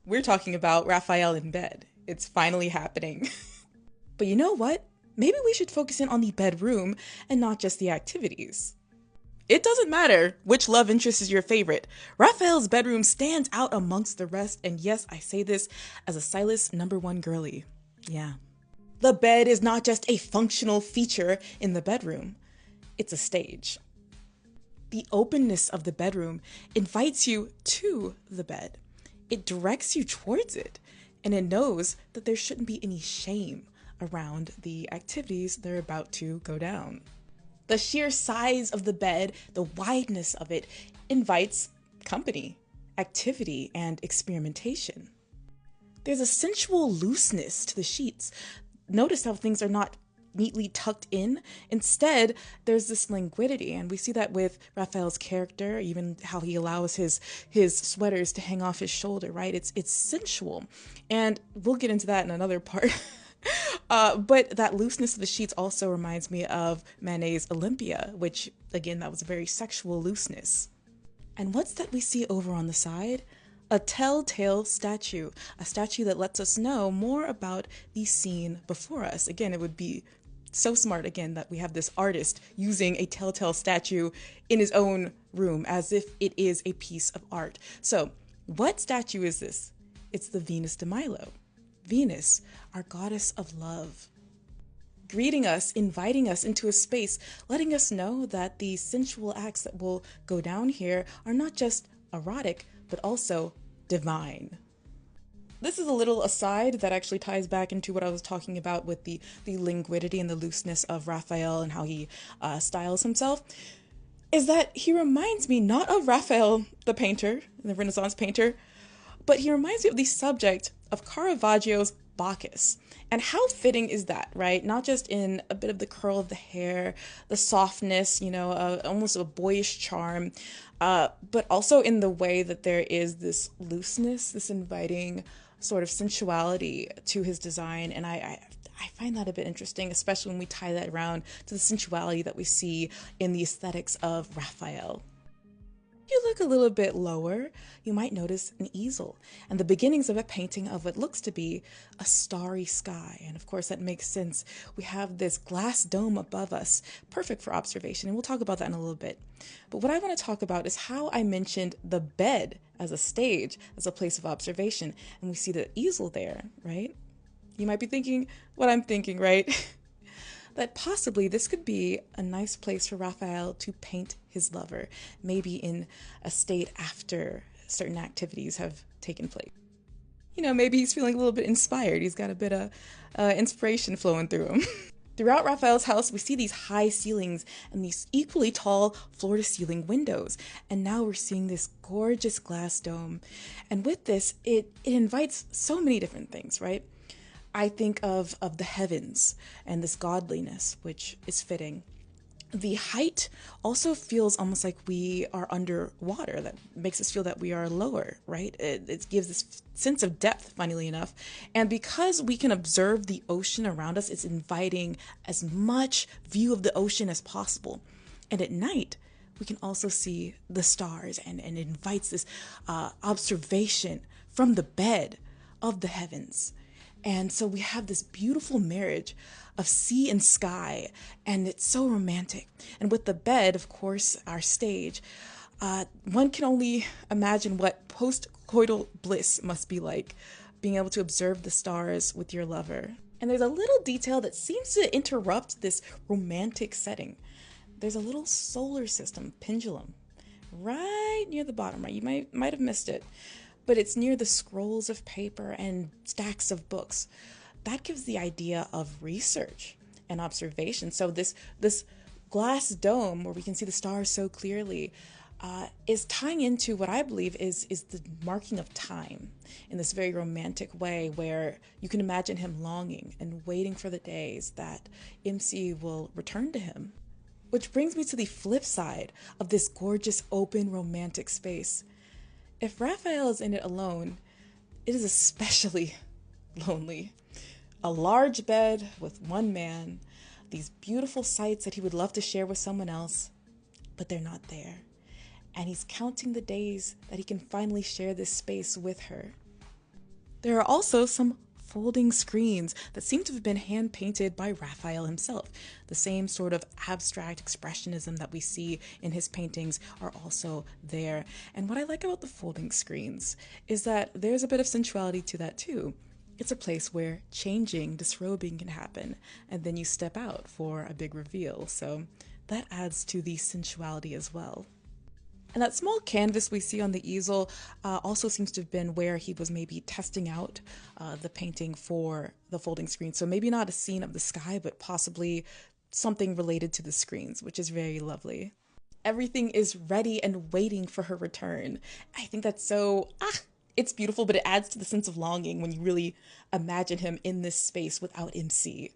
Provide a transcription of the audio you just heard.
We're talking about Raphael in bed. It's finally happening. But you know what? Maybe we should focus in on the bedroom and not just the activities. It doesn't matter which love interest is your favorite. Raphael's bedroom stands out amongst the rest, and yes, I say this as a Silas #1 girly. Yeah. The bed is not just a functional feature in the bedroom, it's a stage. The openness of the bedroom invites you to the bed. It directs you towards it, and it knows that there shouldn't be any shame around the activities that are about to go down. The sheer size of the bed, the wideness of it, invites company, activity, and experimentation. There's a sensual looseness to the sheets. Notice how things are not neatly tucked in. Instead, there's this languidity, and we see that with Raphael's character, even how he allows his sweaters to hang off his shoulder, right? It's sensual, and we'll get into that in another part. But that looseness of the sheets also reminds me of Manet's Olympia, which, again, that was a very sexual looseness. And what's that we see over on the side? A telltale statue, a statue that lets us know more about the scene before us. Again, it would be so smart, again, that we have this artist using a telltale statue in his own room as if it is a piece of art. So, what statue is this? It's the Venus de Milo. Venus, our goddess of love, greeting us, inviting us into a space, letting us know that the sensual acts that will go down here are not just erotic, but also divine. This is a little aside that actually ties back into what I was talking about with the languidity and the looseness of Raphael and how he styles himself, is that he reminds me not of Raphael, the painter, the Renaissance painter, but he reminds me of the subject of Caravaggio's Bacchus. And how fitting is that, right? Not just in a bit of the curl of the hair, the softness, almost a boyish charm, but also in the way that there is this looseness, this inviting sort of sensuality to his design. And I find that a bit interesting, especially when we tie that around to the sensuality that we see in the aesthetics of Raphael. If you look a little bit lower, you might notice an easel and the beginnings of a painting of what looks to be a starry sky. And of course, that makes sense. We have this glass dome above us, perfect for observation, and we'll talk about that in a little bit. But what I want to talk about is how I mentioned the bed as a stage, as a place of observation, and we see the easel there, right? You might be thinking what I'm thinking, right? That possibly this could be a nice place for Raphael to paint his lover, maybe in a state after certain activities have taken place. Maybe he's feeling a little bit inspired. He's got a bit of inspiration flowing through him. Throughout Raphael's house, we see these high ceilings and these equally tall floor-to-ceiling windows. And now we're seeing this gorgeous glass dome. And with this, it invites so many different things, right? I think of the heavens and this godliness, which is fitting. The height also feels almost like we are underwater. That makes us feel that we are lower, right? It gives this sense of depth, funnily enough. And because we can observe the ocean around us, it's inviting as much view of the ocean as possible. And at night, we can also see the stars, and it invites this observation from the bed of the heavens. And so we have this beautiful marriage of sea and sky, and it's so romantic. And with the bed, of course, our stage, one can only imagine what post-coital bliss must be like, being able to observe the stars with your lover. And there's a little detail that seems to interrupt this romantic setting. There's a little solar system pendulum right near the bottom, right? You might have missed it. But it's near the scrolls of paper and stacks of books. That gives the idea of research and observation. So this glass dome where we can see the stars so clearly is tying into what I believe is the marking of time in this very romantic way, where you can imagine him longing and waiting for the days that MC will return to him. Which brings me to the flip side of this gorgeous open romantic space. If Raphael is in it alone, it is especially lonely. A large bed with one man, these beautiful sights that he would love to share with someone else, but they're not there. And he's counting the days that he can finally share this space with her. There are also some folding screens that seem to have been hand painted by Raphael himself. The same sort of abstract expressionism that we see in his paintings are also there. And what I like about the folding screens is that there's a bit of sensuality to that too. It's a place where changing, disrobing can happen, and then you step out for a big reveal. So that adds to the sensuality as well. And that small canvas we see on the easel also seems to have been where he was maybe testing out the painting for the folding screen. So maybe not a scene of the sky, but possibly something related to the screens, which is very lovely. Everything is ready and waiting for her return. I think that's it's beautiful, but it adds to the sense of longing when you really imagine him in this space without MC.